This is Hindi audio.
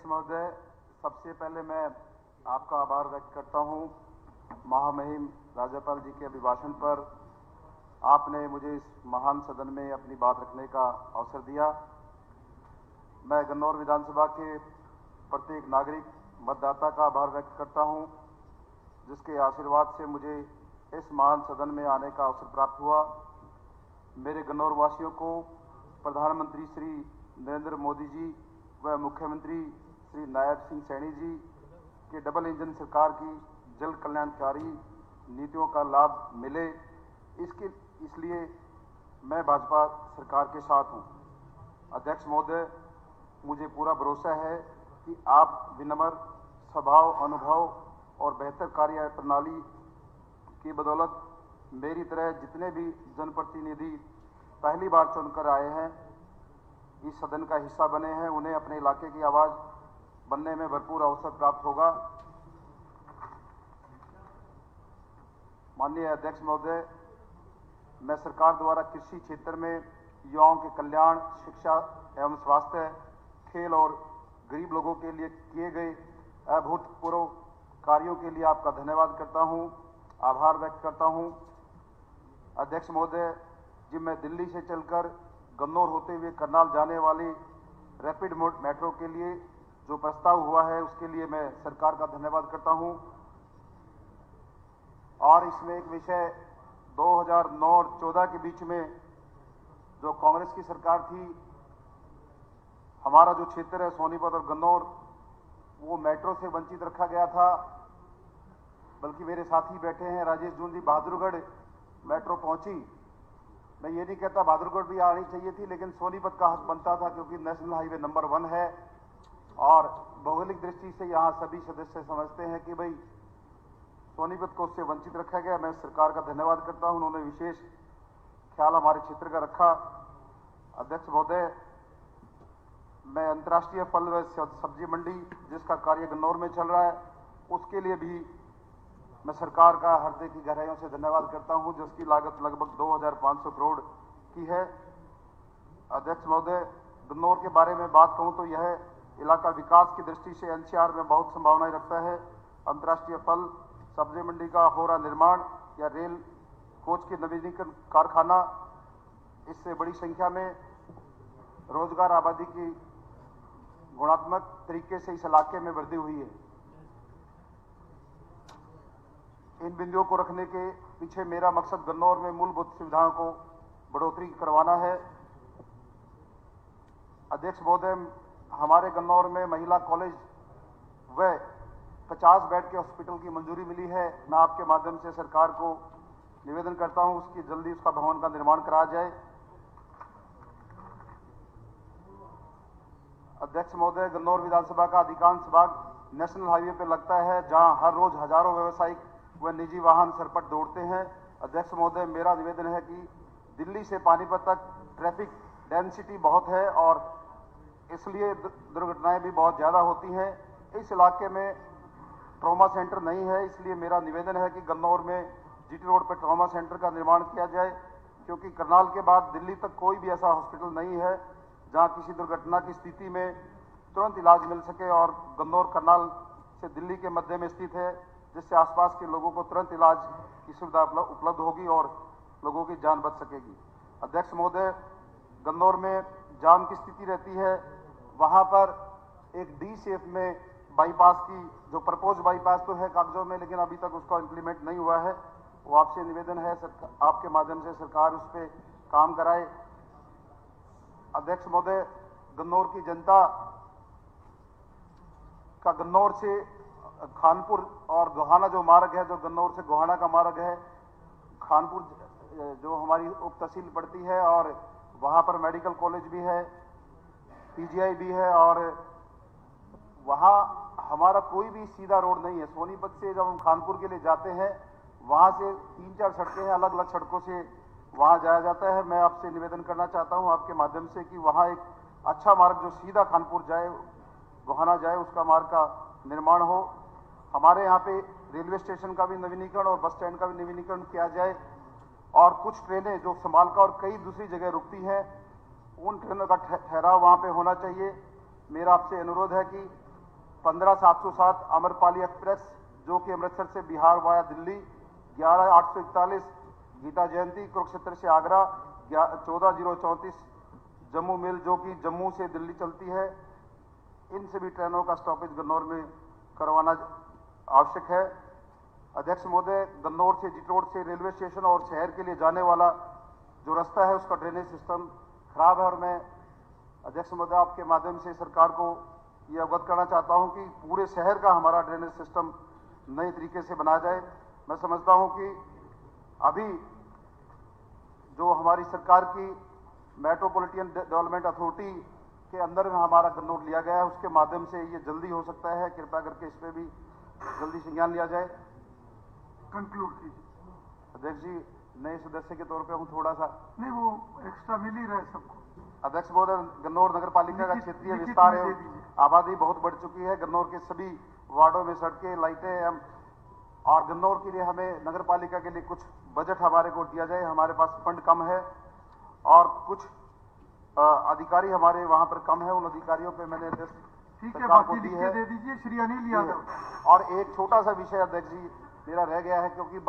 महोदय, सबसे पहले मैं आपका आभार व्यक्त करता हूं महामहिम राज्यपाल जी के अभिभाषण पर। आपने मुझे इस महान सदन में अपनी बात रखने का अवसर दिया। मैं गन्नौर विधानसभा के प्रत्येक नागरिक मतदाता का आभार व्यक्त करता हूं, जिसके आशीर्वाद से मुझे इस महान सदन में आने का अवसर प्राप्त हुआ। मेरे गन्नौर वासियों को प्रधानमंत्री श्री नरेंद्र मोदी जी व मुख्यमंत्री श्री नायब सिंह सैनी जी के डबल इंजन सरकार की जन कल्याणकारी नीतियों का लाभ मिले, इसलिए मैं भाजपा सरकार के साथ हूं। अध्यक्ष महोदय, मुझे पूरा भरोसा है कि आप विनम्र स्वभाव, अनुभव और बेहतर कार्य प्रणाली की बदौलत मेरी तरह जितने भी जनप्रतिनिधि पहली बार चुनकर आए हैं, इस सदन का हिस्सा बने हैं, उन्हें अपने इलाके की आवाज बनने में भरपूर अवसर प्राप्त होगा। माननीय अध्यक्ष महोदय, मैं सरकार द्वारा कृषि क्षेत्र में युवाओं के कल्याण, शिक्षा एवं स्वास्थ्य, खेल और गरीब लोगों के लिए किए गए अभूतपूर्व कार्यों के लिए आपका धन्यवाद करता हूं, आभार व्यक्त करता हूं। अध्यक्ष महोदय जी, मैं दिल्ली से चलकर गन्नौर होते हुए करनाल जाने वाली रैपिड मेट्रो के लिए जो प्रस्ताव हुआ है, उसके लिए मैं सरकार का धन्यवाद करता हूं। और इसमें एक विषय 2009 और 14 के बीच में जो कांग्रेस की सरकार थी, हमारा जो क्षेत्र है सोनीपत और गन्नौर, वो मेट्रो से वंचित रखा गया था। बल्कि मेरे साथी बैठे हैं राजेश जून जी, बहादुरगढ़ मेट्रो पहुंची। मैं ये नहीं कहता बहादुरगढ़ भी आनी चाहिए थी, लेकिन सोनीपत का हक बनता था, क्योंकि नेशनल हाईवे नंबर 1 है और भौगोलिक दृष्टि से यहाँ सभी सदस्य समझते हैं कि भाई सोनीपत को उससे वंचित रखा गया। मैं सरकार का धन्यवाद करता हूं, उन्होंने विशेष ख्याल हमारे क्षेत्र का रखा। अध्यक्ष महोदय, मैं अंतर्राष्ट्रीय फल व सब्जी मंडी जिसका कार्य गन्नौर में चल रहा है, उसके लिए भी मैं सरकार का हृदय की गहराइयों से धन्यवाद करता हूं, जिसकी लागत लगभग 2500 करोड़ की है। अध्यक्ष महोदय, गन्नौर के बारे में बात कहूं तो यह इलाका विकास की दृष्टि से एनसीआर में बहुत संभावनाएं रखता है। अंतर्राष्ट्रीय फल सब्जी मंडी का हो रहा निर्माण या रेल कोच के नवीनीकरण कारखाना, इससे बड़ी संख्या में रोजगार आबादी की गुणात्मक तरीके से इस इलाके में वृद्धि हुई है। इन बिंदुओं को रखने के पीछे मेरा मकसद गन्नौर में मूलभूत सुविधाओं को बढ़ोतरी करवाना है। अध्यक्ष महोदय, हमारे गन्नौर में महिला कॉलेज व 50 बेड के हॉस्पिटल की मंजूरी मिली है। मैं आपके माध्यम से सरकार को निवेदन करता हूं उसकी जल्दी उसका भवन का निर्माण कराया जाए। अध्यक्ष महोदय, गन्नौर विधानसभा का अधिकांश भाग नेशनल हाईवे पर लगता है, जहां हर रोज हजारों व्यावसायिक व निजी वाहन सरपट दौड़ते हैं। अध्यक्ष महोदय, मेरा निवेदन है कि दिल्ली से पानीपत तक ट्रैफिक डेंसिटी बहुत है और इसलिए दुर्घटनाएं भी बहुत ज्यादा होती हैं। इस इलाके में ट्रॉमा सेंटर नहीं है, इसलिए मेरा निवेदन है कि गन्नौर में जीटी रोड पर ट्रॉमा सेंटर का निर्माण किया जाए, क्योंकि करनाल के बाद दिल्ली तक कोई भी ऐसा हॉस्पिटल नहीं है जहां किसी दुर्घटना की स्थिति में तुरंत इलाज मिल सके। और गन्नौर करनाल से दिल्ली के मध्य में स्थित है, जिससे आसपास के लोगों को तुरंत इलाज की सुविधा उपलब्ध होगी और लोगों की जान बच सकेगी। अध्यक्ष महोदय, गन्नौर में जाम की स्थिति रहती है, वहां पर एक डी शेप में बाईपास की जो प्रपोज बाईपास तो है कागजों में, लेकिन अभी तक उसका इंप्लीमेंट नहीं हुआ है। वो आपसे निवेदन है आपके माध्यम से सरकार उस पर काम कराए। अध्यक्ष महोदय, गन्नौर की जनता का गन्नौर से खानपुर और गोहाना जो मार्ग है, जो गन्नौर से गोहाना का मार्ग है, खानपुर जो हमारी उप तहसील पड़ती है और वहां पर मेडिकल कॉलेज भी है, पीजीआई भी है, और वहां हमारा कोई भी सीधा रोड नहीं है। सोनीपत से जब हम खानपुर के लिए जाते हैं, वहां से 3-4 सड़कें हैं, अलग अलग सड़कों से वहां जाया जाता है। मैं आपसे निवेदन करना चाहता हूं आपके माध्यम से कि वहां एक अच्छा मार्ग जो सीधा खानपुर जाए, गोहाना जाए, उसका मार्ग का निर्माण हो। हमारे यहाँ पे रेलवे स्टेशन का भी नवीनीकरण और बस स्टैंड का भी नवीनीकरण किया जाए, और कुछ ट्रेनें जो समालका और कई दूसरी जगह रुकती हैं, उन ट्रेनों का ठहराव वहां पे होना चाहिए। मेरा आपसे अनुरोध है कि 15707 अमरपाली एक्सप्रेस जो कि अमृतसर से बिहार वाया दिल्ली, 11841 गीता जयंती कुरुक्षेत्र से आगरा, 14034 जम्मू मेल जो कि जम्मू से दिल्ली चलती है। इन सभी ट्रेनों का स्टॉपेज गन्नौर में करवाना आवश्यक है। अध्यक्ष महोदय, गन्नौर से जिटोड़ से रेलवे स्टेशन और शहर के लिए जाने वाला जो रास्ता है उसका ड्रेनेज सिस्टम खराब है और मैं अध्यक्ष महोदय आपके माध्यम से सरकार को ये अवगत करना चाहता हूं कि पूरे शहर का हमारा ड्रेनेज सिस्टम नए तरीके से बनाया जाए। मैं समझता हूं कि अभी जो हमारी सरकार की मेट्रोपॉलिटन डेवलपमेंट अथॉरिटी के अंदर में हमारा गन्नौर लिया गया है, उसके माध्यम से ये जल्दी हो सकता है। कृपया करके इस पर भी जल्दी संज्ञान लिया जाए। कंक्लूड कीजिए। अध्यक्ष जी, नए सदस्य के तौर पे हूं, थोड़ा सा नहीं, वो एक्स्ट्रा मिल ही रहा है सबको। अध्यक्ष महोदय, गन्नौर नगर पालिका का क्षेत्रीय लिखित विस्तार में है, दे दीजिए। आबादी बहुत बढ़ चुकी है। गन्नौर के सभी वार्डों में सड़कें, लाइटें और गन्नौर के लिए हमें नगर पालिका के लिए कुछ बजट हमारे को दिया जाए। हमारे पास फंड कम है और कुछ अधिकारी हमारे वहां पर कम है। उन अधिकारियों पे मैंने ठीक है, सरकार को बाकी दी लिख है। के दे दीजिए। श्री अनिल यादव। और एक छोटा सा विषय अध्यक्ष जी मेरा रह गया है, क्योंकि